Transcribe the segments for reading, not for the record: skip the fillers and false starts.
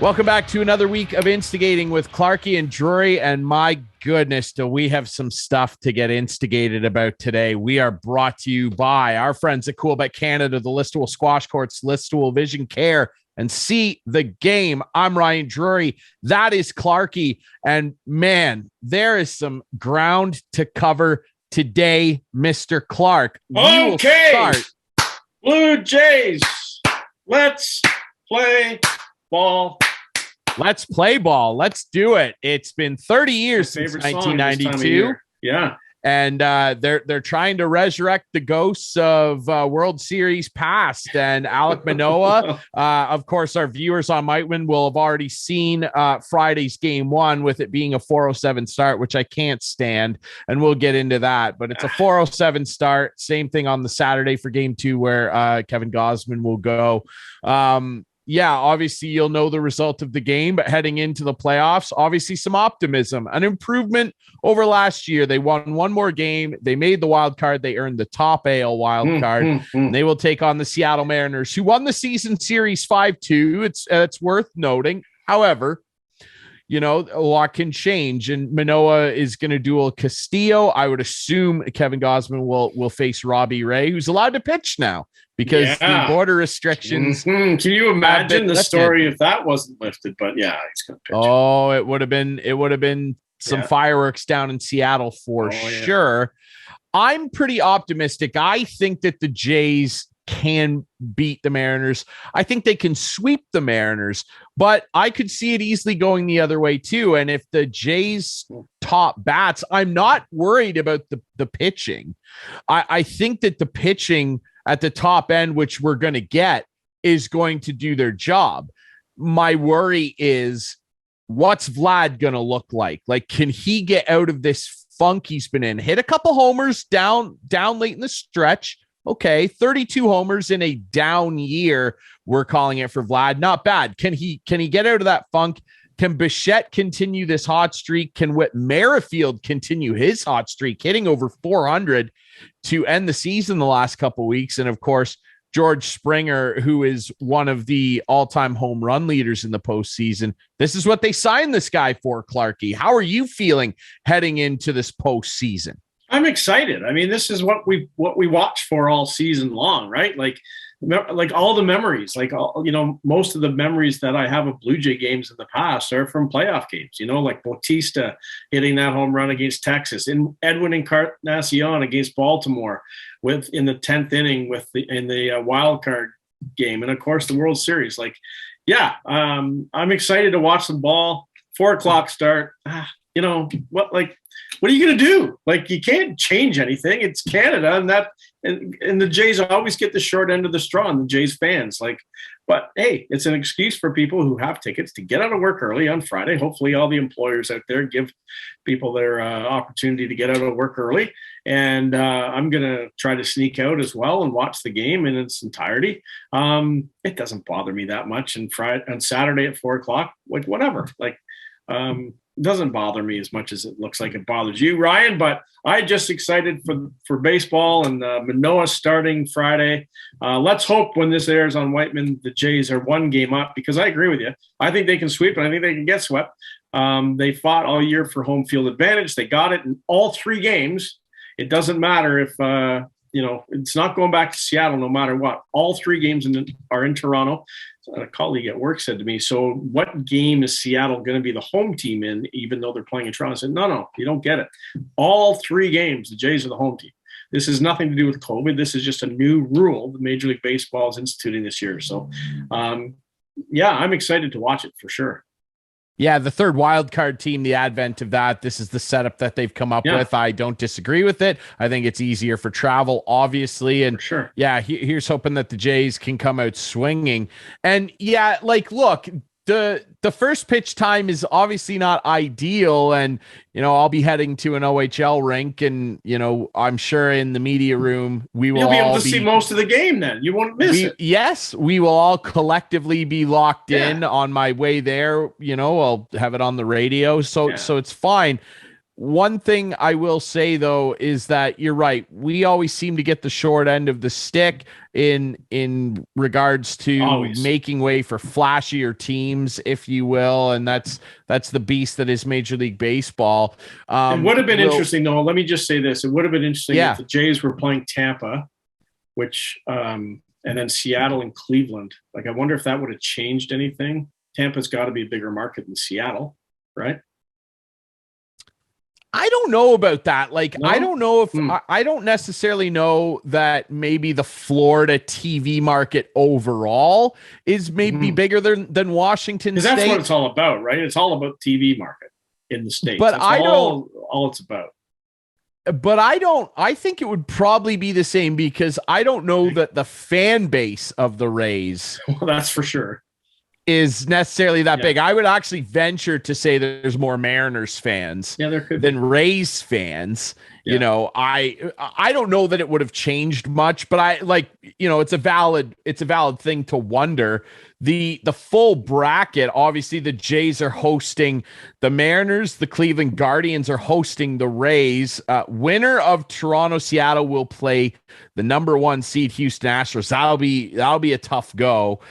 Welcome back to another week of Instigating with Clarkey and Ryan. And my goodness, do we have some stuff to get instigated about today. We are brought to you by our friends at Coolbet Canada, the Listowel Squash Courts, Listowel Vision Care, and See the Game. I'm Ryan Drury. That is Clarkey. And man, there is some ground to cover today, Mr. Clark. Okay. Blue Jays, let's play ball. Let's play ball. Let's do it. It's been 30 years since 1992. Yeah. And they're trying to resurrect the ghosts of World Series past. And Alek Manoah, of course, our viewers on Mightwin will have already seen Friday's game one, with it being a 4:07 start, which I can't stand. And we'll get into that. But it's a 4:07 start. Same thing on the Saturday for game two, where Kevin Gausman will go. Yeah, obviously you'll know the result of the game, but heading into the playoffs, obviously some optimism, an improvement over last year. They won one more game. They made the wild card. They earned the top AL wild card. And they will take on the Seattle Mariners, who won the season series 5-2. It's worth noting. However, you know, a lot can change, and Manoah is going to duel Castillo. I would assume Kevin Gausman will face Robbie Ray, who's allowed to pitch now because the border restrictions. Can you imagine the story if that wasn't lifted? But yeah, he's going to pitch. Oh, it would have been some fireworks down in Seattle for sure. I'm pretty optimistic. I think that the Jays can beat the Mariners. I think they can sweep the Mariners, but I could see it easily going the other way too. And if the Jays top bats, I'm not worried about the pitching. I think that the pitching at the top end, which we're going to get, is going to do their job. My worry is, what's Vlad going to look like? Like, can he get out of this funk he's been in? Hit a couple homers down late in the stretch. Okay, 32 homers in a down year, we're calling it for Vlad. Not bad. Can he get out of that funk? Can Bichette continue this hot streak? Can Whit Merrifield continue his hot streak, hitting over 400 to end the season the last couple of weeks? And of course, George Springer, who is one of the all-time home run leaders in the postseason. This is what they signed this guy for, Clarkey. How are you feeling heading into this postseason? I'm excited. I mean, this is what we watch for all season long, right? Like all the memories, most of the memories that I have of Blue Jay games in the past are from playoff games, like Bautista hitting that home run against Texas, and Edwin Encarnacion against Baltimore in the 10th inning in the wild card game. And of course the World Series. I'm excited to watch the ball. 4:00 start. What are you going to do? Like, you can't change anything. It's Canada, and the Jays always get the short end of the straw, and the Jays fans. But hey, it's an excuse for people who have tickets to get out of work early on Friday. Hopefully all the employers out there give people their opportunity to get out of work early. And I'm going to try to sneak out as well and watch the game in its entirety. It doesn't bother me that much. And on Saturday at 4:00, whatever. It doesn't bother me as much as it looks like it bothers you, Ryan, but I'm just excited for baseball, and Manoah starting Friday. Let's hope when this airs on Whiteman, the Jays are one game up, because I agree with you. I think they can sweep, and I think they can get swept. They fought all year for home field advantage. They got it in all three games. It doesn't matter if, it's not going back to Seattle no matter what. All three games are in Toronto. A colleague at work said to me, so what game is Seattle going to be the home team in, even though they're playing in Toronto? I said, no, you don't get it. All three games, the Jays are the home team. This has nothing to do with COVID. This is just a new rule the Major League Baseball is instituting this year. So, I'm excited to watch it for sure. Yeah, the third wild card team, the advent of that, this is the setup that they've come up with. I don't disagree with it. I think it's easier for travel, obviously. And sure. Yeah, here's hoping that the Jays can come out swinging. And yeah, look, the first pitch time is obviously not ideal. And, I'll be heading to an OHL rink, and, I'm sure in the media room, you'll be able to see most of the game then. You won't miss it. Yes, we will all collectively be locked in on my way there. I'll have it on the radio. So it's fine. One thing I will say though is that you're right. We always seem to get the short end of the stick in regards to making way for flashier teams, if you will, and that's the beast that is Major League Baseball. It would have been interesting, though. Let me just say this: it would have been interesting if the Jays were playing Tampa, which and then Seattle and Cleveland. Like, I wonder if that would have changed anything. Tampa's got to be a bigger market than Seattle, right? I don't know about that. Like, no? I don't know if I don't necessarily know that maybe the Florida TV market overall is maybe bigger than Washington State. That's what it's all about, right? It's all about TV market in the States. But that's all it's about. But I think it would probably be the same, because I don't know that the fan base of the Rays, well, that's for sure, is necessarily that big. I would actually venture to say that there's more Mariners fans than Rays fans. You know, I don't know that it would have changed much, but it's a valid thing to wonder. The full bracket, obviously the Jays are hosting the Mariners, the Cleveland Guardians are hosting the Rays. Winner of Toronto Seattle will play the number 1 seed Houston Astros. That'll be a tough go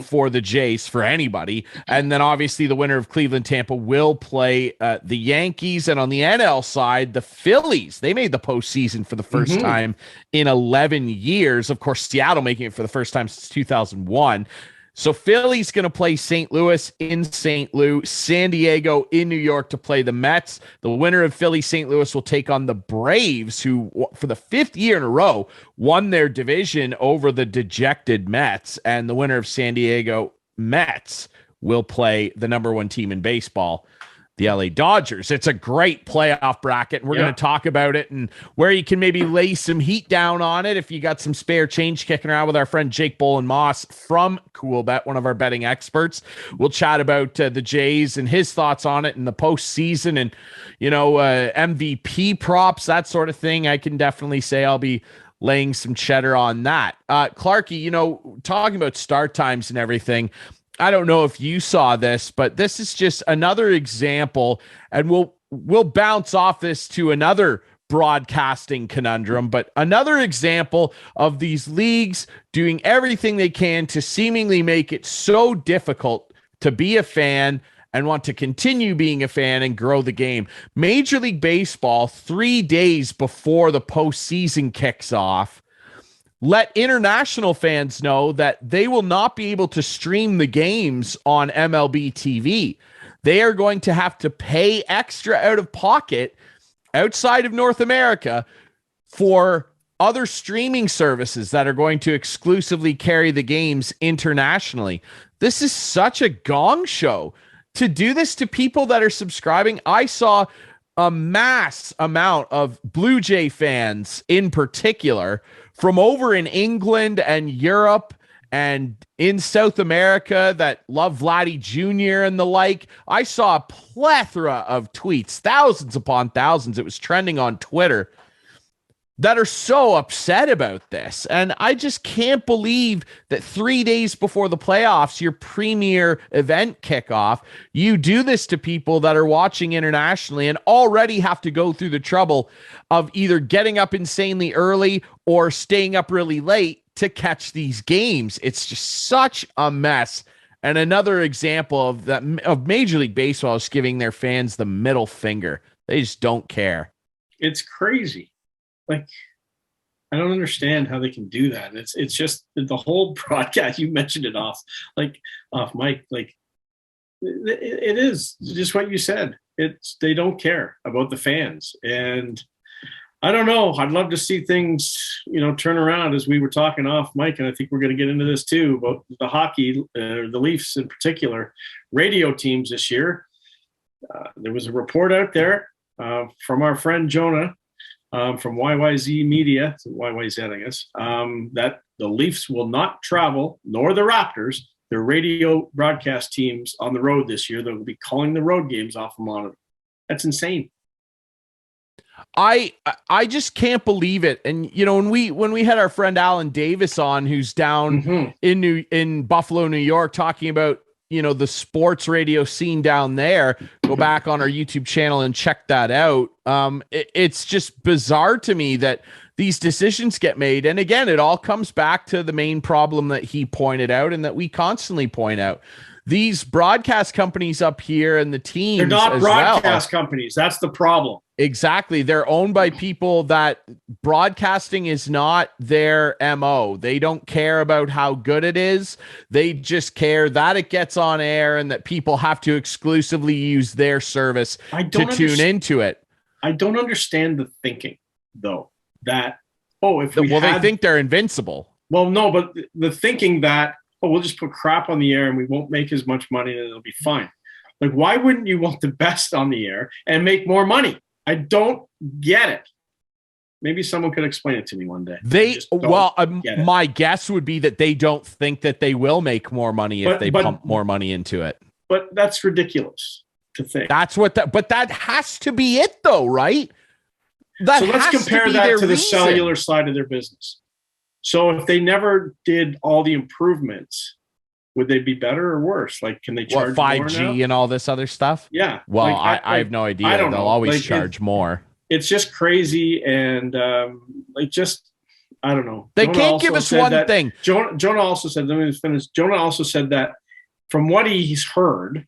for the Jays, for anybody. And then obviously the winner of Cleveland Tampa will play the Yankees, and on the NL side, the Phillies. They made the postseason for the first time in 11 years. Of course, Seattle making it for the first time since 2001. So Philly's going to play St. Louis in St. Louis, San Diego in New York to play the Mets. The winner of Philly St. Louis will take on the Braves, who for the 5th year in a row won their division over the dejected Mets. And the winner of San Diego Mets will play the number 1 team in baseball, the LA Dodgers. It's a great playoff bracket, and we're going to talk about it and where you can maybe lay some heat down on it if you got some spare change kicking around with our friend Jake Bolin-Moss from Coolbet, one of our betting experts. We'll chat about the Jays and his thoughts on it in the postseason and, MVP props, that sort of thing. I can definitely say I'll be laying some cheddar on that. Clarkey, talking about start times and everything, I don't know if you saw this, but this is just another example, and we'll bounce off this to another broadcasting conundrum, but another example of these leagues doing everything they can to seemingly make it so difficult to be a fan and want to continue being a fan and grow the game. Major League Baseball, 3 days before the postseason kicks off, let international fans know that they will not be able to stream the games on MLB TV. They are going to have to pay extra out of pocket outside of North America for other streaming services that are going to exclusively carry the games internationally. This is such a gong show. To do this to people that are subscribing, I saw a mass amount of Blue Jay fans in particular from over in England and Europe and in South America that love Vladdy Jr. and the like. I saw a plethora of tweets, thousands upon thousands. It was trending on Twitter, that are so upset about this. And I just can't believe that 3 days before the playoffs, your premier event kickoff, you do this to people that are watching internationally and already have to go through the trouble of either getting up insanely early or staying up really late to catch these games. It's just such a mess. And another example of that, of Major League Baseball is giving their fans the middle finger. They just don't care. It's crazy. Like, I don't understand how they can do that. It's just the whole broadcast. You mentioned it off Mike. Like, it is just what you said. They don't care about the fans, and I don't know. I'd love to see things, turn around, as we were talking off Mike, and I think we're going to get into this too about the hockey, the Leafs in particular, radio teams this year. There was a report out there from our friend Jonah. From YYZ Media, YYZ, I guess, that the Leafs will not travel, nor the Raptors, their radio broadcast teams on the road this year. They'll be calling the road games off a monitor. That's insane. I just can't believe it. And when we had our friend Alan Davis on, who's down in Buffalo, New York, talking about the sports radio scene down there, go back on our YouTube channel and check that out. It's just bizarre to me that these decisions get made. And again, it all comes back to the main problem that he pointed out and that we constantly point out. These broadcast companies up here and the teams, they're not broadcast companies. That's the problem. Exactly. They're owned by people that broadcasting is not their MO. They don't care about how good it is. They just care that it gets on air and that people have to exclusively use their service to tune into it. I don't understand the thinking, though, that, they think they're invincible. Well, no, but the thinking that, we'll just put crap on the air and we won't make as much money and it'll be fine. Like, why wouldn't you want the best on the air and make more money? I don't get it. Maybe someone could explain it to me one day. My guess would be that they don't think that they will make more money if they pump more money into it. But that's ridiculous to think. But that has to be it, though, right? So let's compare that to the cellular side of their business. So if they never did all the improvements, would they be better or worse? Like, can they charge 5G and all this other stuff? Yeah. Well, I have no idea. They'll always charge more. It's just crazy. And I don't know. They can't give us one thing. Jonah also said, let me just finish. Jonah also said that from what he's heard,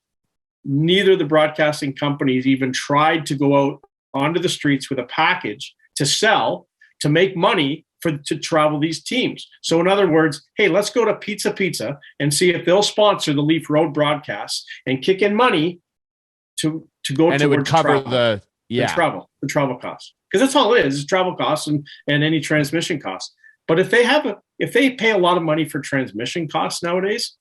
neither of the broadcasting companies even tried to go out onto the streets with a package to sell, to make money to travel these teams. So in other words, hey, let's go to Pizza and see if they'll sponsor the Leaf Road broadcasts and kick in money to go and it would cover the travel costs. Because that's all it is travel costs and any transmission costs. But if they pay a lot of money for transmission costs nowadays,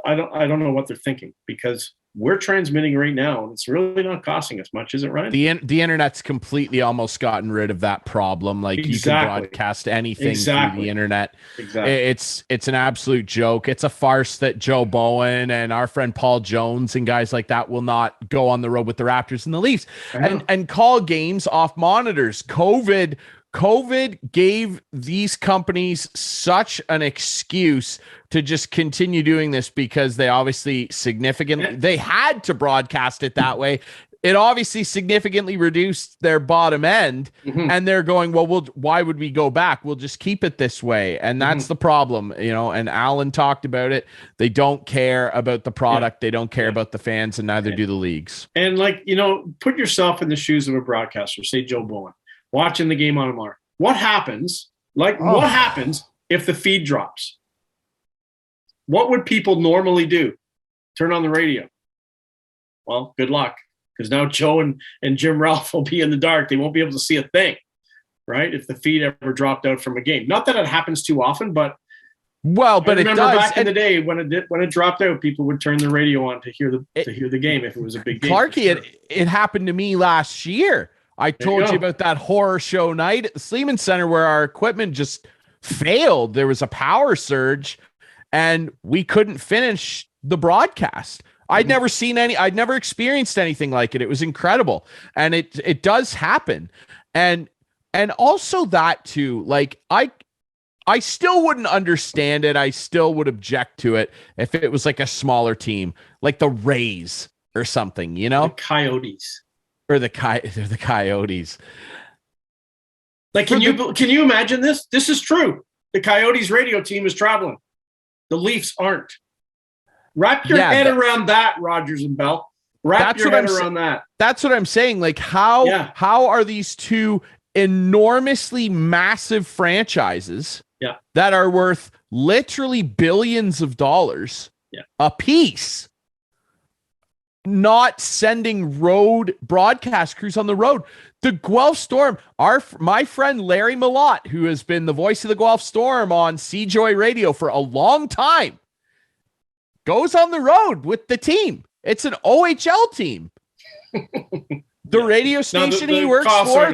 I don't know what they're thinking, because we're transmitting right now and it's really not costing us much, is it, Ryan? The internet's completely almost gotten rid of that problem. Like, you can broadcast anything through the internet. Exactly. It's an absolute joke. It's a farce that Joe Bowen and our friend Paul Jones and guys like that will not go on the road with the Raptors and the Leafs and call games off monitors. COVID gave these companies such an excuse to just continue doing this, because they obviously they had to broadcast it that way. It obviously significantly reduced their bottom end, and they're going, why would we go back? We'll just keep it this way. And that's the problem, and Alan talked about it. They don't care about the product. They don't care about the fans, and neither do the leagues. And put yourself in the shoes of a broadcaster, say Joe Bowen, watching the game on MR. What happens? What happens if the feed drops? What would people normally do? Turn on the radio. Well, good luck, because now Joe and Jim Ralph will be in the dark. They won't be able to see a thing, right? If the feed ever dropped out from a game. Not that it happens too often, but it does. Back in the day when it dropped out, people would turn the radio on to hear the game if it was a big game. Clarkey, it happened to me last year. I told you about that horror show night at the Sleeman Center where our equipment just failed. There was a power surge and we couldn't finish the broadcast. I'd never experienced anything like it. It was incredible. And it does happen. And also that too, like I still wouldn't understand it. I still would object to it if it was like a smaller team, like the Rays or something, The Coyotes. Or the Coyotes. Like, can you imagine this? This is true. The Coyotes radio team is traveling. The Leafs aren't. Wrap your head around that, Rogers and Bell. Wrap your head around that. That's what I'm saying. Like, how are these two enormously massive franchises that are worth literally billions of dollars a piece not sending road broadcast crews on the road? The Guelph Storm, my friend Larry Malott, who has been the voice of the Guelph Storm on CJoy Radio for a long time, goes on the road with the team. It's an OHL team. The radio station he works for,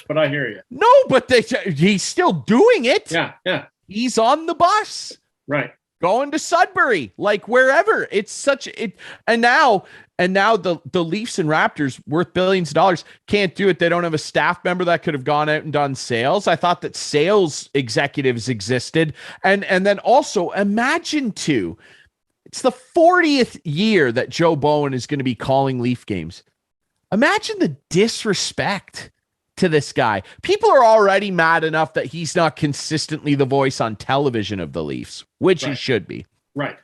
but I hear you. No, but he's still doing it. Yeah. He's on the bus. Right. Going to Sudbury, like wherever. It's such it. And now the Leafs and Raptors, worth billions of dollars, can't do it. They don't have a staff member that could have gone out and done sales. I thought that sales executives existed. And then also imagine too, It's the 40th year that Joe Bowen is going to be calling Leaf games. Imagine the disrespect to this guy. People are already mad enough that he's not consistently the voice on television of the Leafs, which he should be. Right.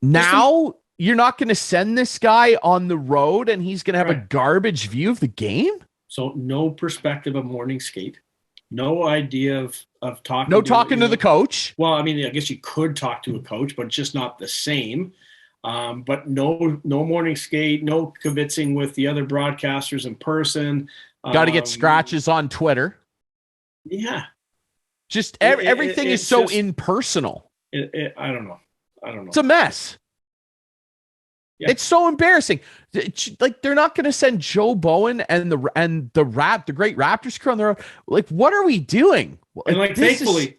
Now you're not going to send this guy on the road and he's going to have a garbage view of the game? So no perspective of morning skate. No idea of talking. No talking to the coach. Well, I mean, I guess you could talk to a coach, but it's just not the same. But no morning skate, no kibitzing with the other broadcasters in person. Got to get scratches on Twitter. Yeah. Just everything is so just impersonal. I don't know. It's a mess. Yeah. It's so embarrassing. Like, they're not going to send Joe Bowen and the great Raptors crew on the road. Like, what are we doing? And like, thankfully,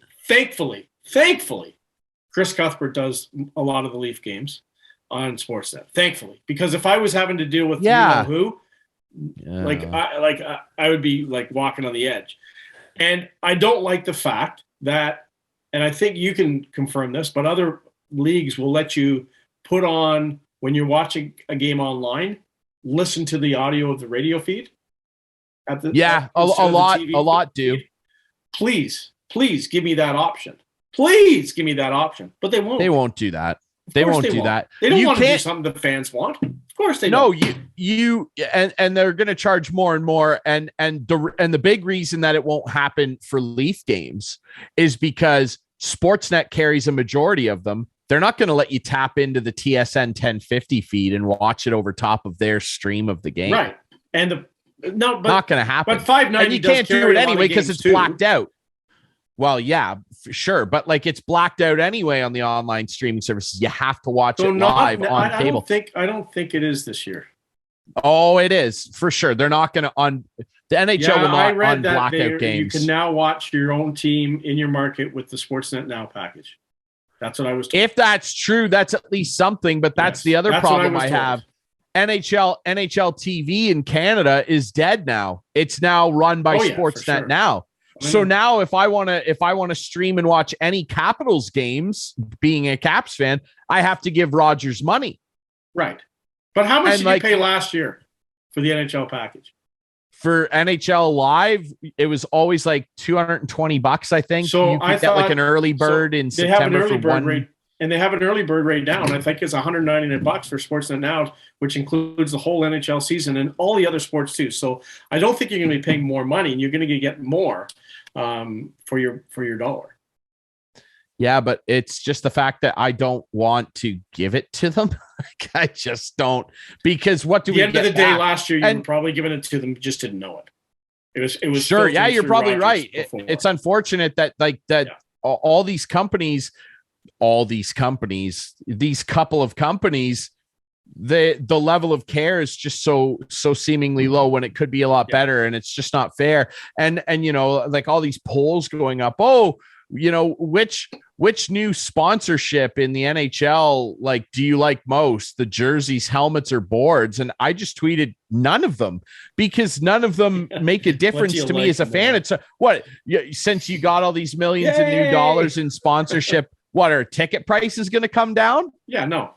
Chris Cuthbert does a lot of the Leaf games on Sportsnet. Thankfully, because if I was having to deal with I would be like walking on the edge. And I don't like the fact that, and I think you can confirm this, but other leagues will let you put on, when you're watching a game online, listen to the audio of the radio feed. A lot do. Please give me that option. Please give me that option. But they won't. They won't do that. They won't do that. They don't want to do something the fans want. Of course they don't. No, and they're going to charge more and more. And the big reason that it won't happen for Leaf games is because Sportsnet carries a majority of them. They're not going to let you tap into the TSN 1050 feed and watch it over top of their stream of the game. Right. And not going to happen. But 590, and you can't do it anyway because it's blacked out. Well, yeah, for sure. But like, it's blacked out anyway on the online streaming services. You have to watch it live on cable. I don't think it is this year. Oh, it is for sure. They're not going to the NHL will not on blackout games. You can now watch your own team in your market with the Sportsnet Now package. That's what I was told. If that's true, that's at least something, but that's the other problem I have. NHL TV in Canada is dead now. It's now run by Sportsnet Now. So now if I want to stream and watch any Capitals games, being a Caps fan, I have to give Rogers money. Right. But how much did you pay last year for the NHL package? For NHL Live, it was always like $220, I think. So I thought like an early bird in September. They have an early bird rate, and they have an early bird rate down. I think it's $199 for Sportsnet Now, which includes the whole NHL season and all the other sports too. So I don't think you're going to be paying more money, and you're going to get more for your dollar. Yeah, but it's just the fact that I don't want to give it to them. I just don't, because what do we get? At the end of the day, last year you were probably giving it to them, just didn't know it. It was sure. Yeah, you're probably right. It's unfortunate that all these companies, these couple of companies, the level of care is just so seemingly low when it could be a lot better, and it's just not fair. And like all these polls going up. Oh, which new sponsorship in the NHL, like, do you like most? The jerseys, helmets, or boards? And I just tweeted none of them, because none of them make a difference to me as a fan. It's since you got all these millions of new dollars in sponsorship, what, are ticket prices going to come down? Yeah, no.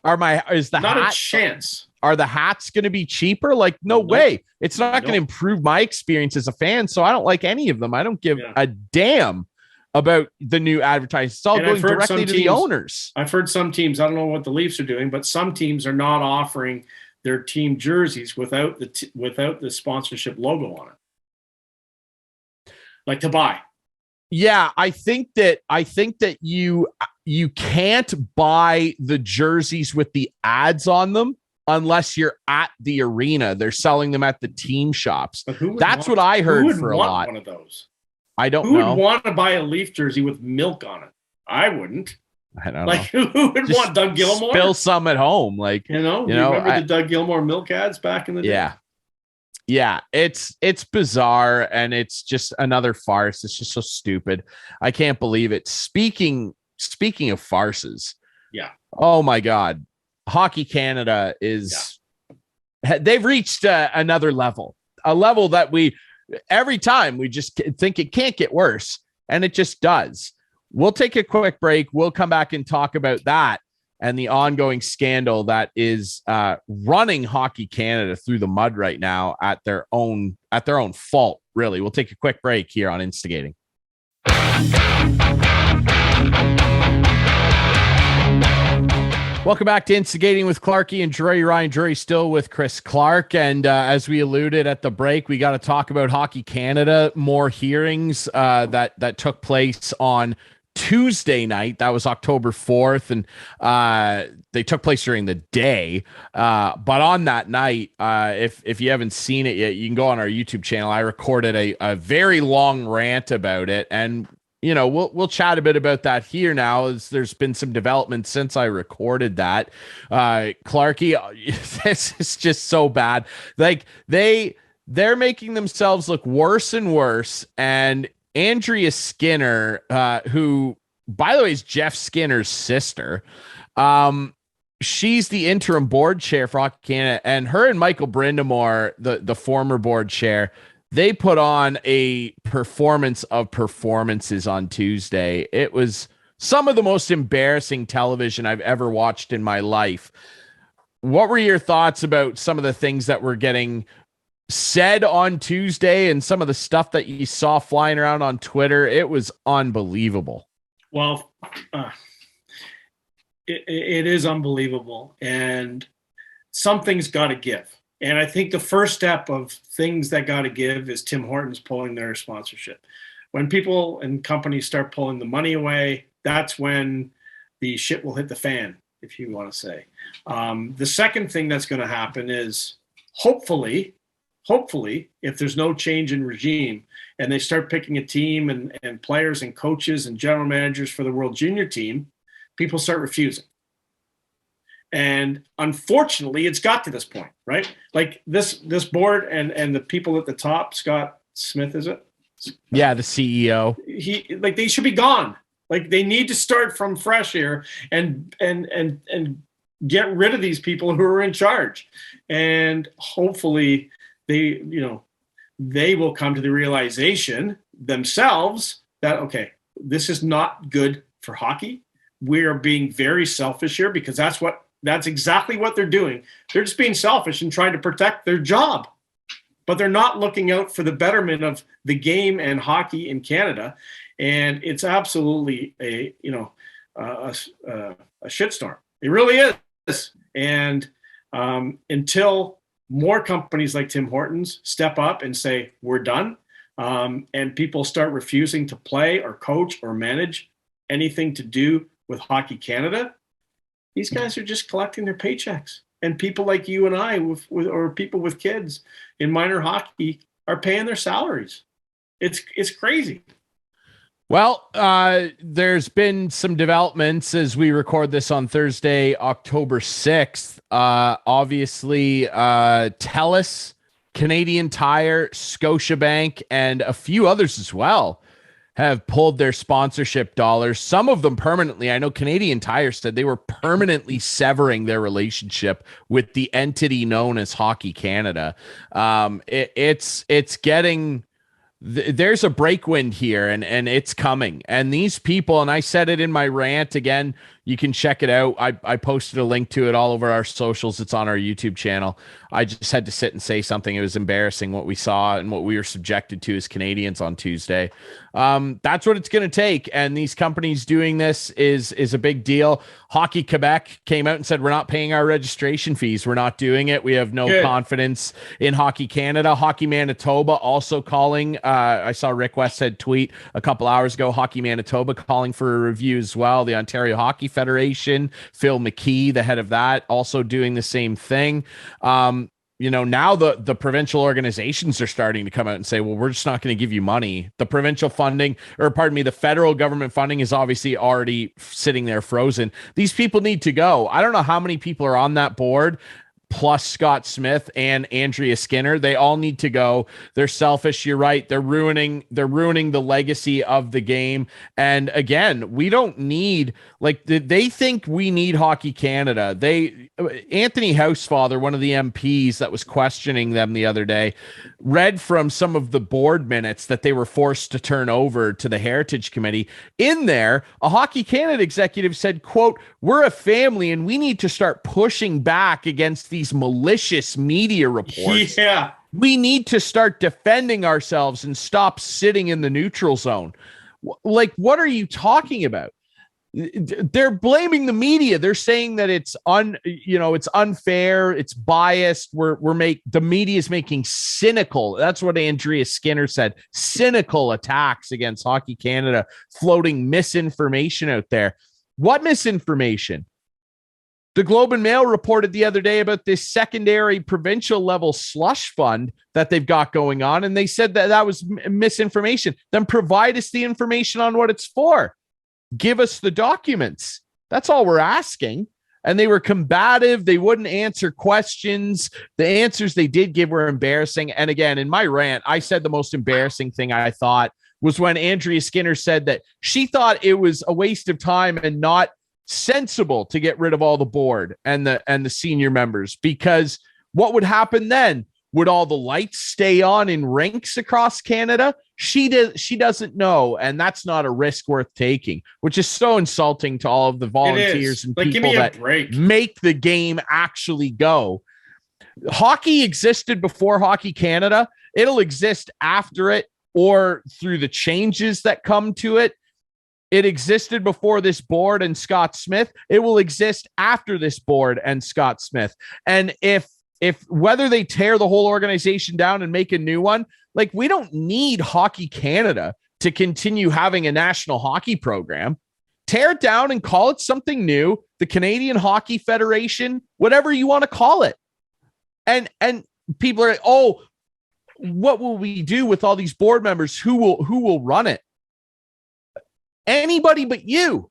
Is the not hat, a chance? Are the hats going to be cheaper? Like, no way. It's not going to improve my experience as a fan. So I don't like any of them. I don't give a damn about the new advertising. It's all going directly to the owners. I've heard some teams, I don't know what the Leafs are doing, but some teams are not offering their team jerseys without the sponsorship logo on it, like to buy. Yeah, I think that you can't buy the jerseys with the ads on them unless you're at the arena. They're selling them at the team shops. That's what I heard for a lot. One of those. I don't know. Who would want to buy a Leaf jersey with milk on it? I wouldn't. I don't know. Who would want Doug Gilmour? Spill some at home. Like, you remember the Doug Gilmour milk ads back in the day? Yeah. Yeah. It's bizarre, and it's just another farce. It's just so stupid. I can't believe it. Speaking of farces. Yeah. Oh my God. Hockey Canada they've reached another level, a level that every time we just think it can't get worse, and it just does. We'll take a quick break. We'll come back and talk about that. and the ongoing scandal that is running Hockey Canada through the mud right now at their own fault, really. We'll take a quick break here on Instigating. Welcome back to Instigating with Clarkey and Ryan. Drury still with Chris Clark. And as we alluded at the break, we got to talk about Hockey Canada. More hearings that took place on Tuesday night. That was October 4th. And they took place during the day. But on that night, if you haven't seen it yet, you can go on our YouTube channel. I recorded a very long rant about it. And we'll chat a bit about that here now, as there's been some development since I recorded that. Clarkey, this is just so bad. Like they're making themselves look worse and worse. And Andrea Skinner, who, by the way, is Jeff Skinner's sister, she's the interim board chair for Hockey Canada, and her and Michael Brindamore, the former board chair, they put on a performance of performances on Tuesday. It was some of the most embarrassing television I've ever watched in my life. What were your thoughts about some of the things that were getting said on Tuesday and some of the stuff that you saw flying around on Twitter? It was unbelievable. Well, it is unbelievable, and something's got to give. And I think the first step of things that got to give is Tim Hortons pulling their sponsorship. When people and companies start pulling the money away, that's when the shit will hit the fan, if you want to say. The second thing that's going to happen is hopefully, if there's no change in regime and they start picking a team and players and coaches and general managers for the World Junior team, people start refusing. And unfortunately, it's got to this point, right? Like this board and the people at the top, Scott Smith, is it? Yeah, the CEO. They should be gone. Like they need to start from fresh here and get rid of these people who are in charge. And hopefully they will come to the realization themselves that, okay, this is not good for hockey. We are being very selfish here, because that's exactly what they're doing. They're just being selfish and trying to protect their job, but they're not looking out for the betterment of the game and hockey in Canada. And it's absolutely a shitstorm. It really is. And until more companies like Tim Hortons step up and say, we're done, and people start refusing to play or coach or manage anything to do with Hockey Canada, these guys are just collecting their paychecks. And people like you and I, or people with kids in minor hockey, are paying their salaries. It's crazy. Well, there's been some developments as we record this on Thursday, October 6th. Obviously, TELUS, Canadian Tire, Scotiabank, and a few others as well have pulled their sponsorship dollars, some of them permanently. I know Canadian Tire said they were permanently severing their relationship with the entity known as Hockey Canada. It's getting... There's a breakwind here, and it's coming. And these people, and I said it in my rant, again, you can check it out. I posted a link to it all over our socials. It's on our YouTube channel. I just had to sit and say something. It was embarrassing what we saw and what we were subjected to as Canadians on Tuesday. That's what it's going to take. And these companies doing this is a big deal. Hockey Quebec came out and said, we're not paying our registration fees. We're not doing it. We have no confidence in Hockey Canada. Hockey Manitoba also calling. I saw Rick Westhead tweet a couple hours ago, Hockey Manitoba calling for a review as well. The Ontario Hockey Federation, Phil McKee, the head of that, also doing the same thing. Now the provincial organizations are starting to come out and say, well, we're just not going to give you money. The provincial funding, the federal government funding is obviously already sitting there frozen. These people need to go. I don't know how many people are on that board, plus Scott Smith and Andrea Skinner. They all need to go. They're selfish. You're right. They're ruining the legacy of the game. And again, we don't need, like, they think we need Hockey Canada. Anthony Housefather, one of the MPs that was questioning them the other day, read from some of the board minutes that they were forced to turn over to the Heritage Committee. In there, a Hockey Canada executive said, quote, "We're a family and we need to start pushing back against these malicious media reports. Yeah. We need to start defending ourselves and stop sitting in the neutral zone." Like, what are you talking about? They're blaming the media. They're saying that it's unfair, it's biased. The media is making cynical. That's what Andrea Skinner said. Cynical attacks against Hockey Canada, floating misinformation out there. What misinformation? The Globe and Mail reported the other day about this secondary provincial level slush fund that they've got going on, and they said that was misinformation. Then provide us the information on what it's for. Give us the documents. That's all we're asking. And they were combative. They wouldn't answer questions. The answers they did give were embarrassing. And again, in my rant, I said the most embarrassing thing I thought was when Andrea Skinner said that she thought it was a waste of time and not sensible to get rid of all the board and the senior members, because what would happen then? Would all the lights stay on in rinks across Canada? She doesn't know, and that's not a risk worth taking, which is so insulting to all of the volunteers and people that make the game actually go. Hockey existed before Hockey Canada. It'll exist after it or through the changes that come to it. It existed before this board and Scott Smith. It will exist after this board and Scott Smith. And if whether they tear the whole organization down and make a new one, like, we don't need Hockey Canada to continue having a national hockey program. Tear it down and call it something new. The Canadian Hockey Federation, whatever you want to call it. And people are like, oh, what will we do with all these board members? Who will run it? Anybody but you.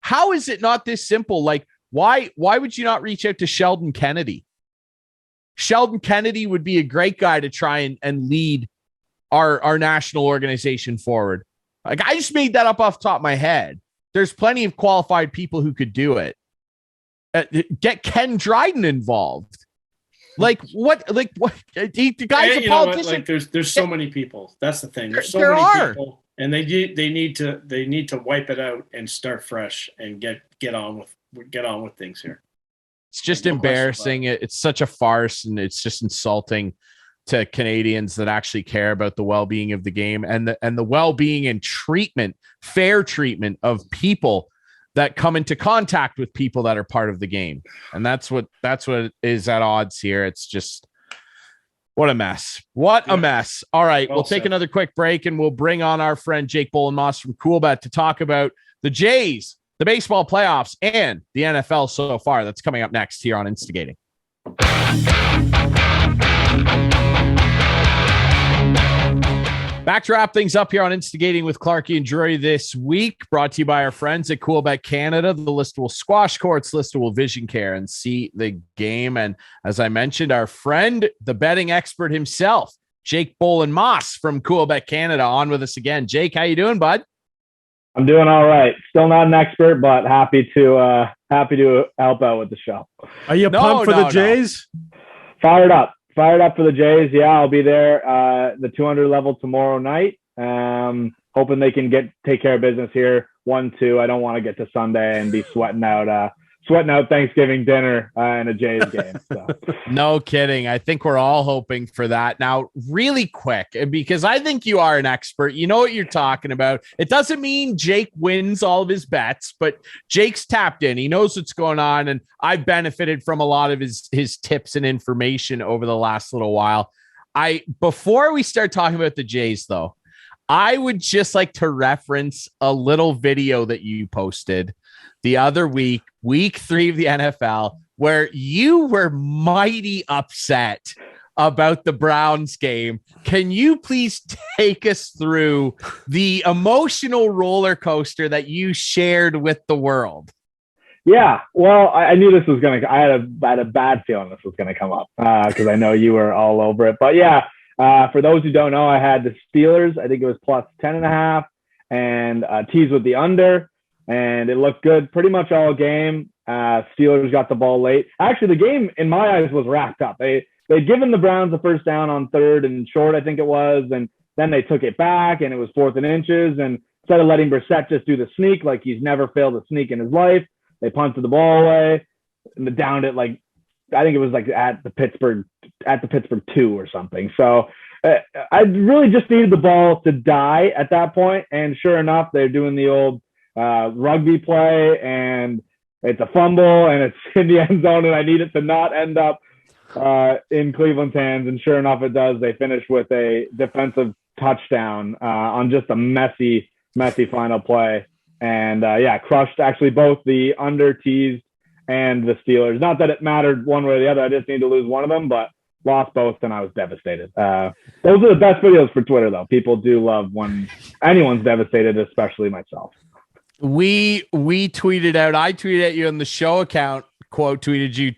How is it not this simple? Like, why would you not reach out to Sheldon Kennedy? Sheldon Kennedy would be a great guy to try and lead our national organization forward. Like, I just made that up off the top of my head. There's plenty of qualified people who could do it. Get Ken Dryden involved. The guy's a politician. Like, there's so many people. That's the thing. There's so many people. And they need to wipe it out and start fresh and get on with things here. It's just embarrassing. It's such a farce, and it's just insulting to Canadians that actually care about the well-being of the game and the well-being and fair treatment of people that come into contact with people that are part of the game. And that's what is at odds here. It's just, what a mess. What a mess. All right. We'll take another quick break and we'll bring on our friend Jake Bolin-Moss from Coolbet to talk about the Jays, the baseball playoffs, and the NFL so far. That's coming up next here on Instigating. Back to wrap things up here on Instigating with Clarkey and Ryan this week, brought to you by our friends at Coolbet Canada, the Listowel Squash Courts, Listowel Vision Care, and See the Game. And as I mentioned, our friend, the betting expert himself, Jake Bolin-Moss from Coolbet Canada, on with us again. Jake, how you doing, bud? I'm doing all right. Still not an expert, but happy to help out with the show. Are you pumped for the Jays? Fired up for the Jays. Yeah, I'll be there the 200 level tomorrow night. Hoping they can take care of business here. 1-2. I don't want to get to Sunday and be sweating out Thanksgiving dinner in a Jays game. So. No kidding. I think we're all hoping for that. Now, really quick, because I think you are an expert. You know what you're talking about. It doesn't mean Jake wins all of his bets, but Jake's tapped in. He knows what's going on, and I've benefited from a lot of his tips and information over the last little while. Before we start talking about the Jays, though, I would just like to reference a little video that you posted the other week, week 3 of the NFL, where you were mighty upset about the Browns game. Can you please take us through the emotional roller coaster that you shared with the world? Yeah, well, I knew this was going to. I had a bad feeling this was going to come up because I know you were all over it. But yeah, for those who don't know, I had the Steelers. I think it was plus 10.5, and teased with the under, and it looked good pretty much all game. Steelers got the ball late. Actually, the game in my eyes was wrapped up. They'd given the Browns the first down on 3rd and short, I think it was, and then they took it back, and it was 4th and inches. And instead of letting Brissett just do the sneak like he's never failed a sneak in his life, they punted the ball away and downed it like I think it was like at the Pittsburgh 2 or something. So I really just needed the ball to die at that point. And sure enough, they're doing the old rugby play, and it's a fumble, and it's in the end zone, and I need it to not end up in Cleveland's hands. And sure enough, it does. They finish with a defensive touchdown on just a messy final play. And crushed actually both the under teased and the Steelers. Not that it mattered one way or the other. I just need to lose one of them, but lost both, and I was devastated. Those are the best videos for Twitter, though. People do love when anyone's devastated, especially myself. We tweeted out. I tweeted at you on the show account. Quote tweeted you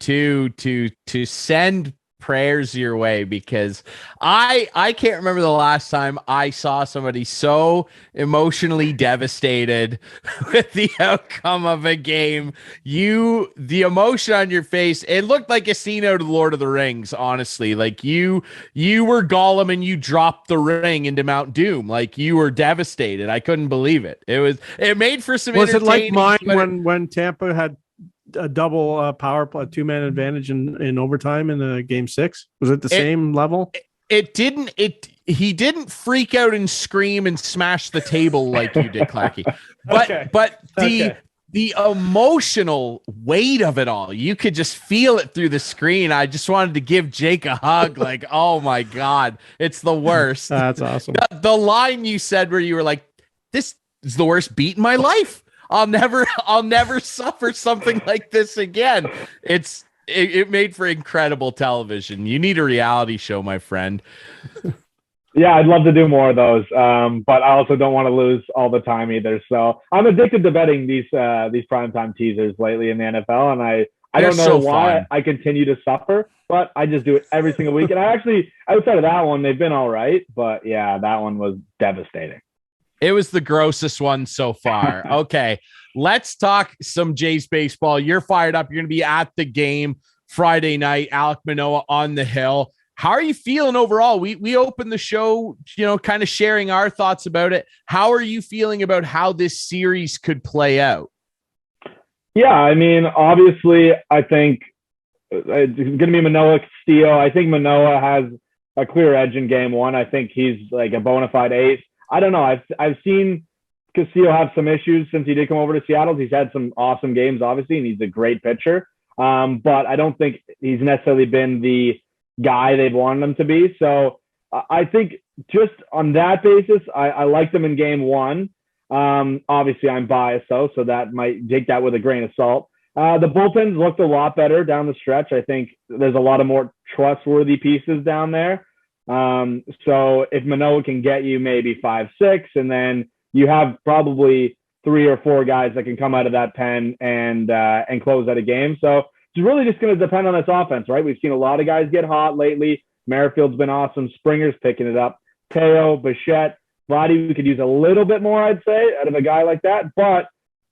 to send prayers your way, because I can't remember the last time I saw somebody so emotionally devastated with the outcome of a game. The emotion on your face, it looked like a scene out of Lord of the Rings, honestly. Like you were Gollum and you dropped the ring into Mount Doom. Like you were devastated. I couldn't believe it. It made for some Was it like mine but when Tampa had a double power play, 2-man advantage in overtime in the game 6? Was it the same level? He didn't freak out and scream and smash the table like you did, Clarkey. But the emotional weight of it all, you could just feel it through the screen. I just wanted to give Jake a hug. Like, oh my God, it's the worst. That's awesome. The line you said where you were like, this is the worst beat in my life. I'll never suffer something like this again. It made for incredible television. You need a reality show, my friend. Yeah, I'd love to do more of those. But I also don't want to lose all the time either. So I'm addicted to betting these primetime teasers lately in the NFL. And I don't know why I continue to suffer, but I just do it every single week. And I actually, outside of that one, they've been all right. But yeah, that one was devastating. It was the grossest one so far. Okay, let's talk some Jays baseball. You're fired up. You're going to be at the game Friday night. Alek Manoah on the hill. How are you feeling overall? We opened the show, kind of sharing our thoughts about it. How are you feeling about how this series could play out? Yeah, I mean, obviously, I think it's going to be Manoah Castillo. I think Manoah has a clear edge in game 1. I think he's like a bona fide ace. I don't know. I've seen Castillo have some issues since he did come over to Seattle. He's had some awesome games, obviously, and he's a great pitcher. But I don't think he's necessarily been the guy they've wanted him to be. So I think just on that basis, I liked him in game 1. Obviously, I'm biased, so that might take that with a grain of salt. The bullpens looked a lot better down the stretch. I think there's a lot of more trustworthy pieces down there. So if Manoah can get you maybe 5-6, and then you have probably 3 or 4 guys that can come out of that pen and close out a game. So it's really just going to depend on this offense, right? We've seen a lot of guys get hot lately. Merrifield's been awesome. Springer's picking it up. Teo, Bichette, Vladdy, we could use a little bit more, I'd say, out of a guy like that. But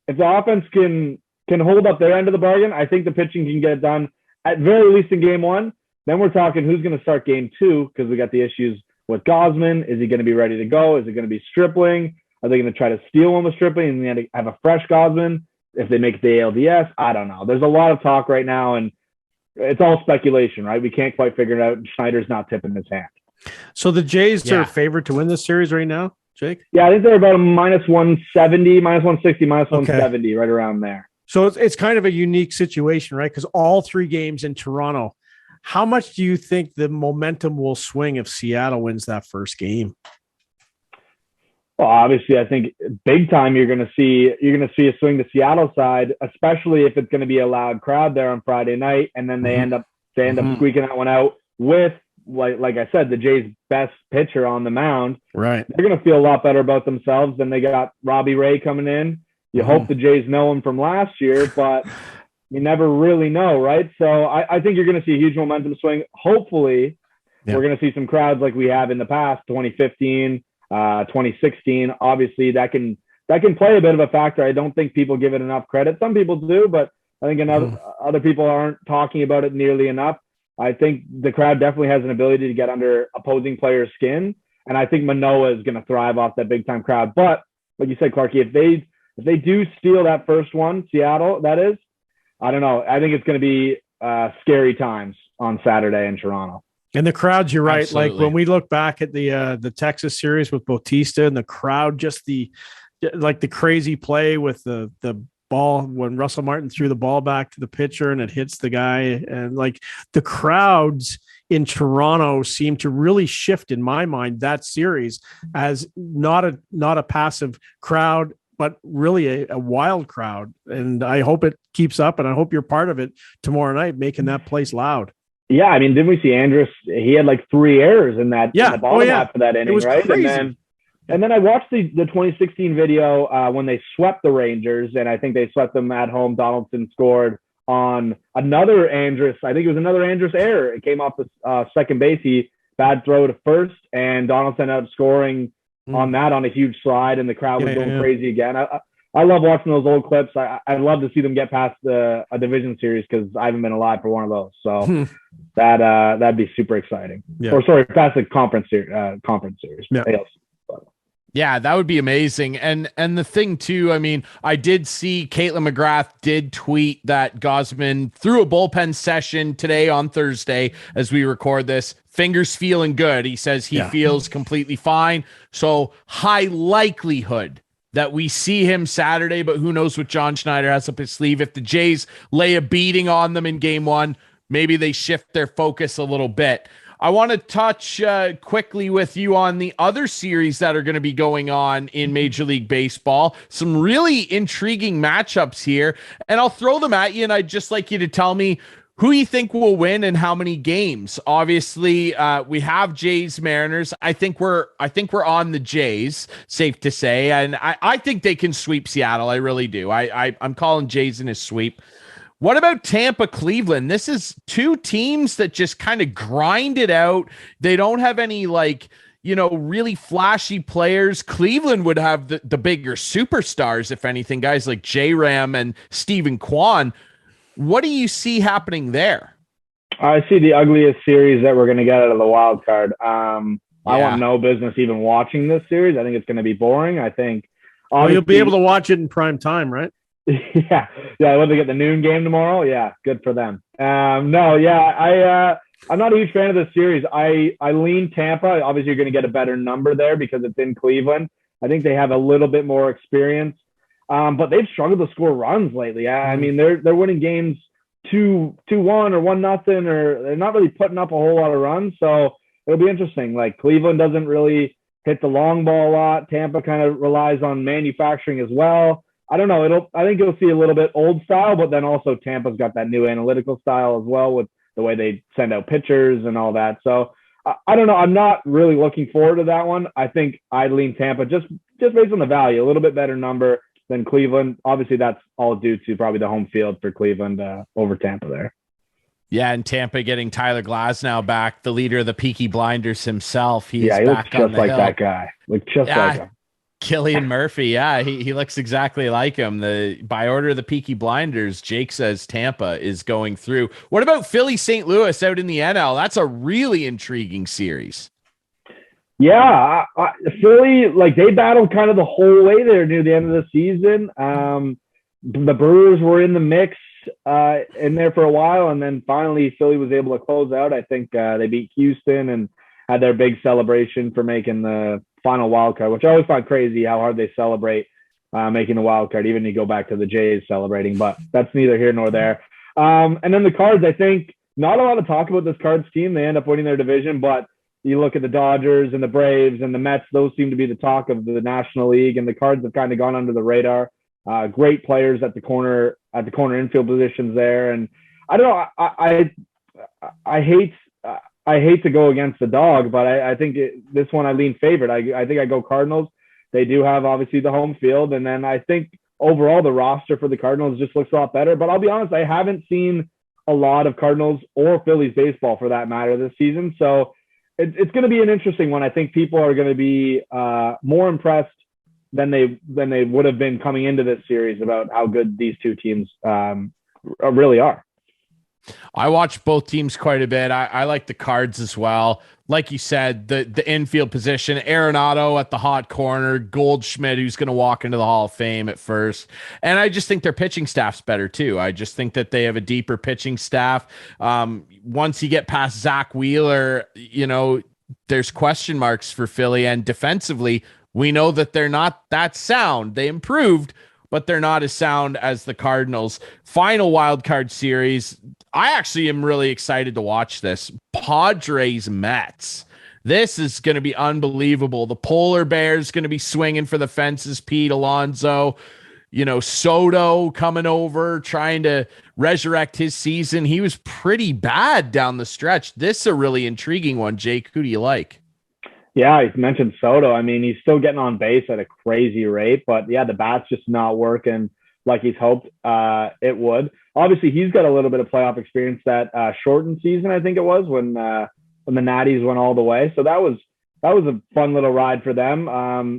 if the offense can hold up their end of the bargain, I think the pitching can get it done at very least in game 1. Then we're talking who's going to start game 2, because we got the issues with Gausman. Is he going to be ready to go? Is it going to be Stripling? Are they going to try to steal one with Stripling and then have a fresh Gausman if they make the ALDS? I don't know. There's a lot of talk right now, and it's all speculation, right? We can't quite figure it out. Schneider's not tipping his hand. So the Jays are favored to win this series right now, Jake? Yeah, I think they're about a -170, -160, -170, right around there. So it's kind of a unique situation, right? Because all 3 games in Toronto. How much do you think the momentum will swing if Seattle wins that first game? Well, obviously, I think big time you're going to see a swing to Seattle side, especially if it's going to be a loud crowd there on Friday night, and then they end up squeaking that one out with, like I said, the Jays' best pitcher on the mound. Right, they're going to feel a lot better about themselves. Then they got Robbie Ray coming in. You hope the Jays know him from last year, but you never really know, right? So I think you're going to see a huge momentum swing. Hopefully, we're going to see some crowds like we have in the past, 2015, 2016. Obviously, that can play a bit of a factor. I don't think people give it enough credit. Some people do, but I think other people aren't talking about it nearly enough. I think the crowd definitely has an ability to get under opposing players' skin, and I think Manoah is going to thrive off that big time crowd. But like you said, Clarkey, if they do steal that first one, Seattle, that is, I don't know. I think it's going to be scary times on Saturday in Toronto. And the crowds, you're right. Absolutely. Like when we look back at the Texas series with Bautista and the crowd, just the crazy play with the ball when Russell Martin threw the ball back to the pitcher and it hits the guy, and like the crowds in Toronto seem to really shift in my mind that series as not a passive crowd, but really a wild crowd. And I hope it keeps up, and I hope you're part of it tomorrow night, making that place loud. Yeah, I mean, didn't we see Andrus? He had like 3 errors in that in the bottom half of that inning, right? Crazy. And then I watched the 2016 video when they swept the Rangers, and I think they swept them at home. Donaldson scored on another Andrus. I think it was another Andrus error. It came off the second base. He bad throw to first, and Donaldson ended up scoring on that on a huge slide, and the crowd was going crazy again. I love watching those old clips. I'd love to see them get past a division series because I haven't been alive for one of those. So that'd be super exciting. Yeah. Or sorry, past the conference series. Yeah. Yeah, that would be amazing. And the thing too, I mean, I did see Caitlin McGrath did tweet that Gausman threw a bullpen session today on Thursday as we record this. Fingers feeling good. He says he feels completely fine. So high likelihood that we see him Saturday, but who knows what John Schneider has up his sleeve. If the Jays lay a beating on them in game 1, maybe they shift their focus a little bit. I want to touch quickly with you on the other series that are going to be going on in Major League Baseball. Some really intriguing matchups here, and I'll throw them at you, and I'd just like you to tell me who you think will win and how many games. Obviously, we have Jays Mariners. I think we're on the Jays, safe to say, and I think they can sweep Seattle. I really do. I'm calling Jays in a sweep. What about Tampa, Cleveland? This is 2 teams that just kind of grind it out. They don't have any really flashy players. Cleveland would have the bigger superstars, if anything, guys like J-Ram and Stephen Kwan. What do you see happening there? I see the ugliest series that we're going to get out of the wild card. I want no business even watching this series. I think it's going to be boring. I think you'll be able to watch it in prime time, right? Yeah. When they get the noon game tomorrow, good for them. I'm not a huge fan of this series. I lean Tampa. Obviously, you're going to get a better number there because it's in Cleveland. I think they have a little bit more experience, but they've struggled to score runs lately. I mean, they're winning games 2-1 or 1-0, or they're not really putting up a whole lot of runs. So it'll be interesting. Like Cleveland doesn't really hit the long ball a lot. Tampa kind of relies on manufacturing as well. I don't know. I think you'll see a little bit old style, but then also Tampa's got that new analytical style as well with the way they send out pitchers and all that. So I don't know. I'm not really looking forward to that one. I think I'd lean Tampa just based on the value, a little bit better number than Cleveland. Obviously, that's all due to probably the home field for Cleveland over Tampa there. Yeah, and Tampa getting Tyler Glasnow back, the leader of the Peaky Blinders himself. He looks just like that guy. Like him. Killian Murphy, he looks exactly like him. By order of the Peaky Blinders, Jake says Tampa is going through. What about Philly St. Louis out in the NL? That's a really intriguing series. Yeah, Philly, they battled kind of the whole way there near the end of the season. The Brewers were in the mix in there for a while, and then finally Philly was able to close out. I think they beat Houston and had their big celebration for making the final wild card, which I always find crazy how hard they celebrate making the wild card, even you go back to the Jays celebrating, but that's neither here nor there. And then the Cards, I think not a lot of talk about this Cards team. They end up winning their division, but you look at the Dodgers and the Braves and the Mets, those seem to be the talk of the National League, and the Cards have kind of gone under the radar. Great players at the corner infield positions there. And I don't know, I hate to go against the dog, but I think this one I lean favorite. I think I go Cardinals. They do have obviously the home field, and then I think overall, the roster for the Cardinals just looks a lot better. But I'll be honest, I haven't seen a lot of Cardinals or Phillies baseball for that matter this season. So it's going to be an interesting one. I think people are going to be more impressed than they would have been coming into this series about how good these two teams really are. I watch both teams quite a bit. I like the Cards as well. Like you said, the infield position, Arenado at the hot corner, Goldschmidt, who's going to walk into the Hall of Fame at first. And I just think their pitching staff's better too. I just think that they have a deeper pitching staff. Once you get past Zach Wheeler, there's question marks for Philly, and defensively, we know that they're not that sound. They improved, but they're not as sound as the Cardinals. Final wild card series. I actually am really excited to watch this. Padres Mets. This is going to be unbelievable. The Polar Bears going to be swinging for the fences. Pete Alonso, Soto coming over, trying to resurrect his season. He was pretty bad down the stretch. This is a really intriguing one. Jake, who do you like? Yeah, you mentioned Soto. I mean, he's still getting on base at a crazy rate, but yeah, the bat's just not working like he's hoped it would. Obviously, he's got a little bit of playoff experience that shortened season, I think it was, when the Natties went all the way. So that was a fun little ride for them.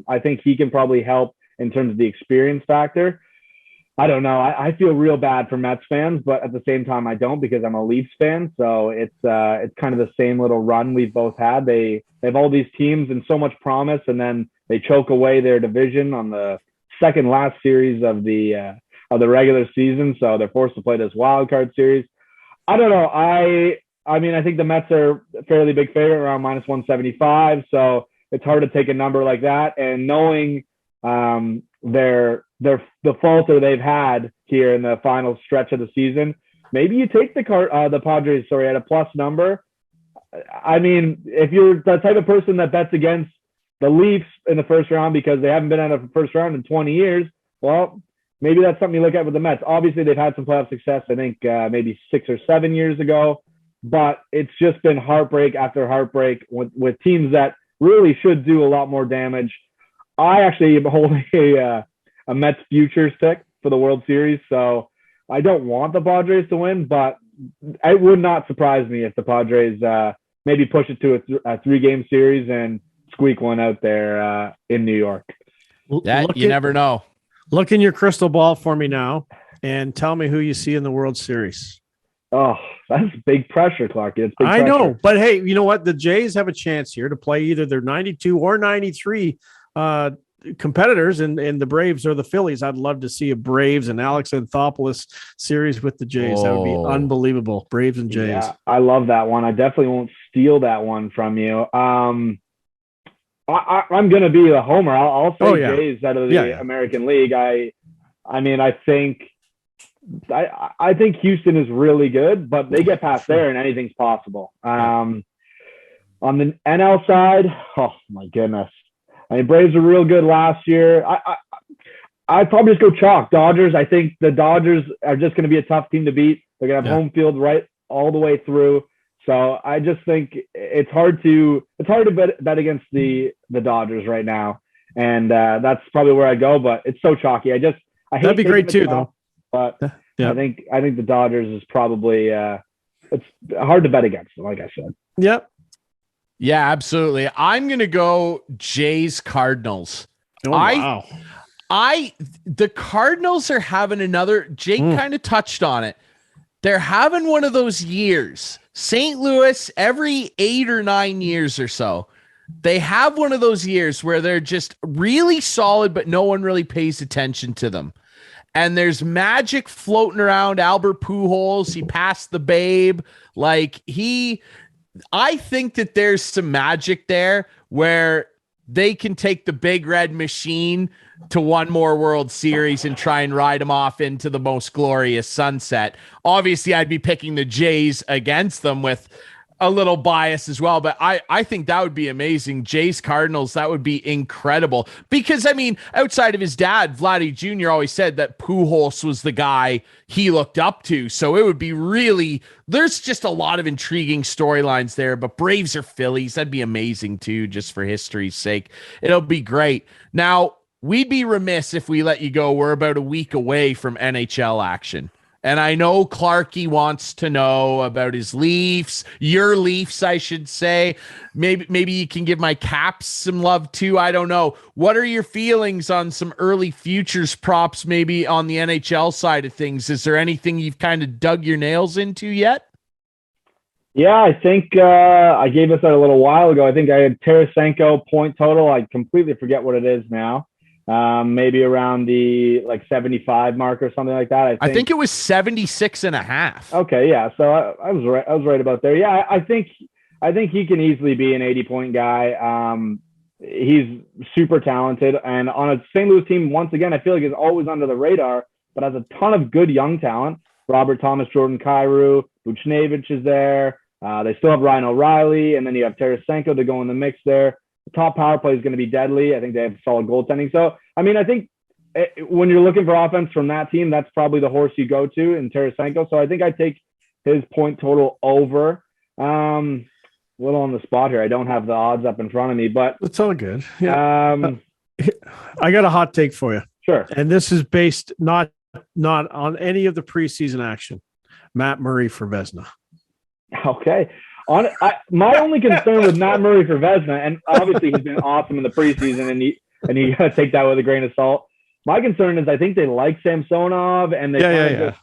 I think he can probably help in terms of the experience factor. I don't know. I feel real bad for Mets fans, but at the same time, I don't, because I'm a Leafs fan. So it's kind of the same little run we've both had. They have all these teams and so much promise, and then they choke away their division on the second last series of the regular season. So they're forced to play this wild card series. I don't know. I mean, I think the Mets are a fairly big favorite, around minus 175. So it's hard to take a number like that. And knowing the falter they've had here in the final stretch of the season, maybe you take the Padres, at a plus number. I mean, if you're the type of person that bets against the Leafs in the first round because they haven't been out of the first round in 20 years, well, maybe that's something you look at with the Mets. Obviously, they've had some playoff success, I think maybe 6 or 7 years ago, but it's just been heartbreak after heartbreak with teams that really should do a lot more damage. I actually am holding a Mets futures pick for the World Series, so I don't want the Padres to win, but it would not surprise me if the Padres maybe push it to a 3-game series and squeak one out there in New York. You never know. Look in your crystal ball for me now and tell me who you see in the World Series. Oh, that's big pressure, Clarkey. It's big pressure. I know, but hey, you know what? The Jays have a chance here to play either their 92 or 93 competitors, and the Braves or the Phillies. I'd love to see a Braves and Alex Anthopoulos series with the Jays. That would be unbelievable. Braves and Jays. Yeah, I love that one. I definitely won't steal that one from you. I'm going to be a homer. I'll say Jays out of the American League. I mean, I think Houston is really good, but they get past there and anything's possible. On the NL side, oh my goodness. I mean, Braves were real good last year. I'd probably just go chalk. Dodgers. I think the Dodgers are just going to be a tough team to beat. They're going to have home field right all the way through. So I just think it's hard to bet against the Dodgers right now, and that's probably where I go. But it's so chalky. I hate that'd be great too, though. But I think the Dodgers is probably it's hard to bet against them, like I said. Yep. Yeah, absolutely. I'm going to go Jays Cardinals. Oh, wow. The Cardinals are having another, Jake kind of touched on it. They're having one of those years. St. Louis, every 8 or 9 years or so, they have one of those years where they're just really solid, but no one really pays attention to them. And there's magic floating around Albert Pujols. He passed the babe. I think that there's some magic there where they can take the big red machine to one more World Series and try and ride them off into the most glorious sunset. Obviously, I'd be picking the Jays against them with a little bias as well, but I think that would be amazing. Jays Cardinals, that would be incredible, because I mean, outside of his dad, Vladdy Jr. always said that Pujols was the guy he looked up to. So it would be really, there's just a lot of intriguing storylines there, but Braves or Phillies, that'd be amazing too, just for history's sake. It'll be great. Now, we'd be remiss if we let you go. We're about a week away from NHL action. And I know Clarkey wants to know about his Leafs, your Leafs, I should say. Maybe you can give my Caps some love too. I don't know. What are your feelings on some early futures props, maybe on the NHL side of things? Is there anything you've kind of dug your nails into yet? Yeah, I think I gave this out a little while ago. I think I had Tarasenko point total. I completely forget what it is now. Maybe around the 75 mark or something like that. I think it was 76.5. Okay. Yeah. So I was right. I was right about there. Yeah. I think he can easily be an 80-point guy. He's super talented, and on a St. Louis team, once again, I feel like he's always under the radar, but has a ton of good young talent. Robert Thomas, Jordan Kyrou, Buchnevich is there. They still have Ryan O'Reilly, and then you have Tarasenko to go in the mix there. The top power play is going to be deadly. I think they have solid goaltending. So, I mean, I think when you're looking for offense from that team, that's probably the horse you go to in Tarasenko. So I think I take his point total over. A little on the spot here. I don't have the odds up in front of me, but it's all good. Yeah. I got a hot take for you. Sure. And this is based not on any of the preseason action. Matt Murray for Vezina. Okay. My only concern with Matt Murray for Vezina, and obviously he's been awesome in the preseason, and you got to take that with a grain of salt. My concern is I think they like Samsonov, and they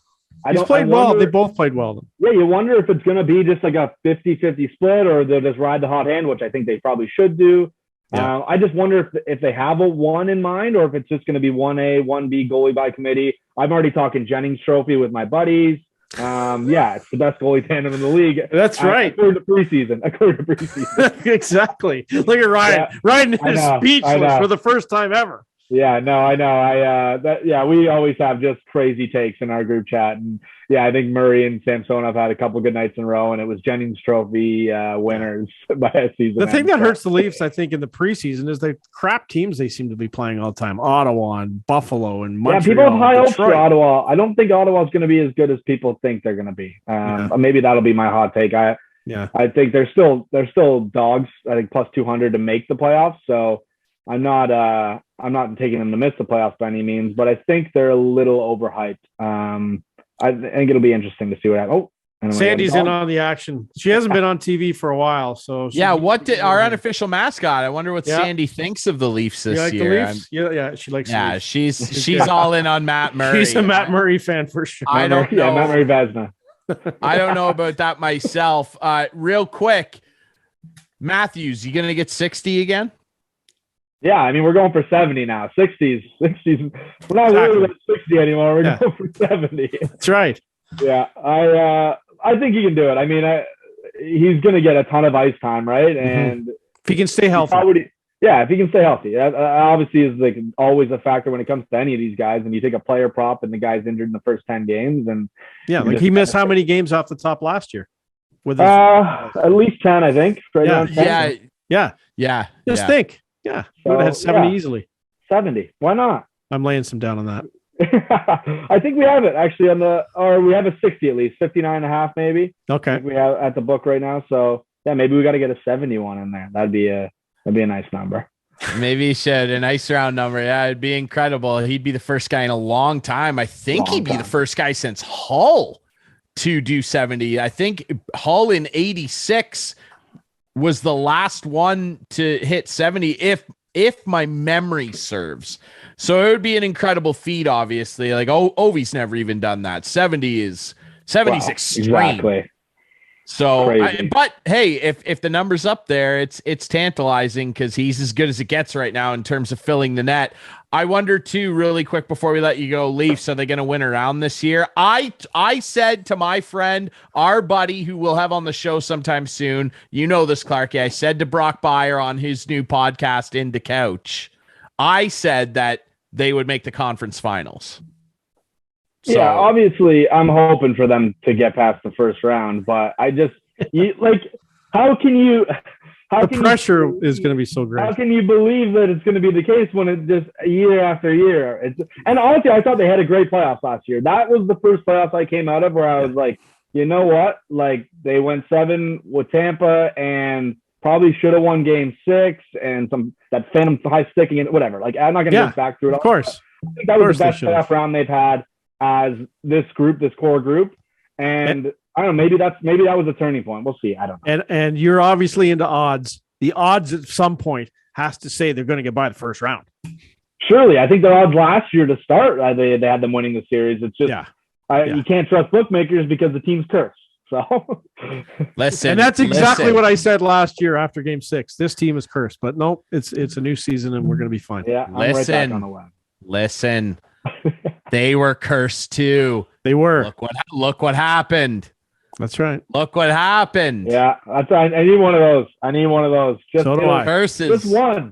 He's played well. They both played well. Yeah, you wonder if it's going to be just like a 50-50 split, or they'll just ride the hot hand, which I think they probably should do. Yeah. I just wonder if they have a 1 in mind, or if it's just going to be 1A, 1B goalie by committee. I'm already talking Jennings Trophy with my buddies. It's the best goalie tandem in the league. That's right. According to preseason. Exactly. Look at Ryan. Yeah, Ryan is speechless for the first time ever. Yeah, no, I know. We always have just crazy takes in our group chat. And yeah, I think Murray and Samsonov had a couple good nights in a row, and it was Jennings Trophy winners by season. The thing that hurts the Leafs, I think, in the preseason is the crap teams they seem to be playing all the time. Ottawa and Buffalo and Montreal. Yeah, people have high hopes for Ottawa. I don't think Ottawa is going to be as good as people think they're going to be. Maybe that'll be my hot take. I think they're still dogs. I think plus 200 to make the playoffs. So I'm not taking them to miss the playoffs by any means, but I think they're a little overhyped. I think it'll be interesting to see what happens. Sandy's in on the action. She hasn't been on TV for a while, so what did our unofficial mascot? I wonder what Sandy thinks of the Leafs this year. The Leafs? Yeah, she likes. Yeah, she's all in on Matt Murray. She's a Matt Murray fan for sure. I don't know. Yeah, Matt Murray Vezina. I don't know about that myself. Real quick, Matthews, you gonna get 60 again? Yeah, I mean, we're going for 70 now. 60s. We're not really at 60 anymore. We're going for 70. That's right. Yeah, I think he can do it. I mean, he's going to get a ton of ice time, right? And if he can stay healthy. If he can stay healthy. That obviously is always a factor when it comes to any of these guys. And you take a player prop and the guy's injured in the first 10 games. And he missed how many games off the top last year? With at least 10, I think. Yeah. Just think. Yeah, you would have had 70 easily. 70. Why not? I'm laying some down on that. I think we have it actually we have a 60 at least, 59.5 maybe. Okay. We have at the book right now. So yeah, maybe we got to get a 71 in there. That'd be a nice number. Maybe he should. A nice round number. Yeah, it'd be incredible. He'd be the first guy in a long time. I think he'd be the first guy since Hull to do 70. I think Hull in 86 was the last one to hit 70 if my memory serves. So it would be an incredible feat, obviously. Like Ovi's never even done that. 70's extreme. Exactly. So but hey, if the number's up there, it's tantalizing because he's as good as it gets right now in terms of filling the net. I wonder too, really quick before we let you go, Leafs, are they going to win around this year? I said to my friend, our buddy who we'll have on the show sometime soon, you know this, Clarkey, I said to Brock Byer on his new podcast, In the Couch, I said that they would make the conference finals. So, yeah, obviously I'm hoping for them to get past the first round, but how can you... The pressure is going to be so great. How can you believe that it's going to be the case when it's just year after year? And honestly, I thought they had a great playoffs last year. That was the first playoffs I came out of where I was like, you know what? Like, they went 7 with Tampa, and probably should have won game 6 and that phantom high sticking and whatever. Like, I'm not going to go back through it all. Of course. I think that was the best playoff round they've had as this core group. And I don't know, maybe that was a turning point. We'll see. I don't know. And you're obviously into odds. The odds at some point has to say they're going to get by the first round. Surely. I think their odds last year to start, they had them winning the series. It's just, you can't trust bookmakers because the team's cursed. So listen, and that's exactly what I said last year after game 6. This team is cursed, but no, it's a new season and we're going to be fine. Yeah. Listen, they were cursed too. They were. Look what happened. That's right. Look what happened. Yeah, that's right. I need one of those. Just, so do I.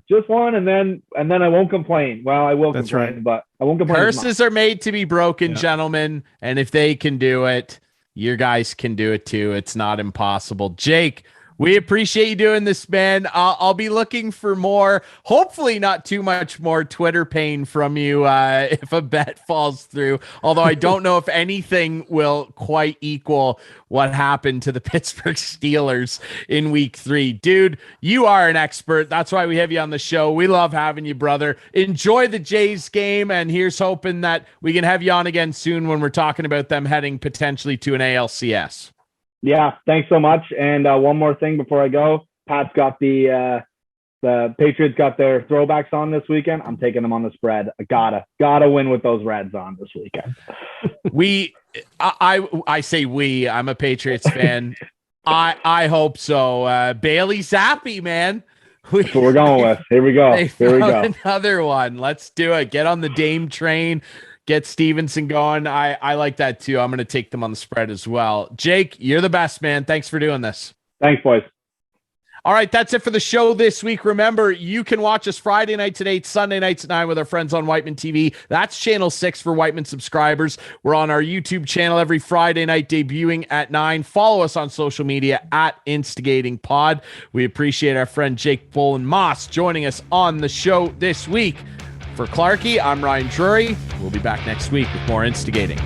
Just one, and then I won't complain. Well, I will complain, but I won't complain. Curses are made to be broken, gentlemen, and if they can do it, you guys can do it too. It's not impossible. Jake, we appreciate you doing this, man. I'll be looking for more, hopefully not too much more Twitter pain from you if a bet falls through. Although I don't know if anything will quite equal what happened to the Pittsburgh Steelers in week 3. Dude, you are an expert. That's why we have you on the show. We love having you, brother. Enjoy the Jays game, and here's hoping that we can have you on again soon when we're talking about them heading potentially to an ALCS. Yeah, thanks so much. And one more thing before I go. Pat's got the Patriots got their throwbacks on this weekend. I'm taking them on the spread. I gotta win with those Reds on this weekend. I say we. I'm a Patriots fan. I hope so. Bailey Zappi, man. That's what we're going with. Here we go. Another one. Let's do it. Get on the Dame train. Get Stevenson going. I like that too. I'm going to take them on the spread as well. Jake, you're the best, man. Thanks for doing this. Thanks, boys. All right, that's it for the show this week. Remember, you can watch us Friday nights at 8, Sunday nights at 9 with our friends on Whiteman TV. That's channel 6 for Whiteman subscribers. We're on our YouTube channel every Friday night, debuting at 9. Follow us on social media at InstigatingPod. We appreciate our friend Jake Bolin-Moss joining us on the show this week. For Clarkey, I'm Ryan Drury. We'll be back next week with more Instigating.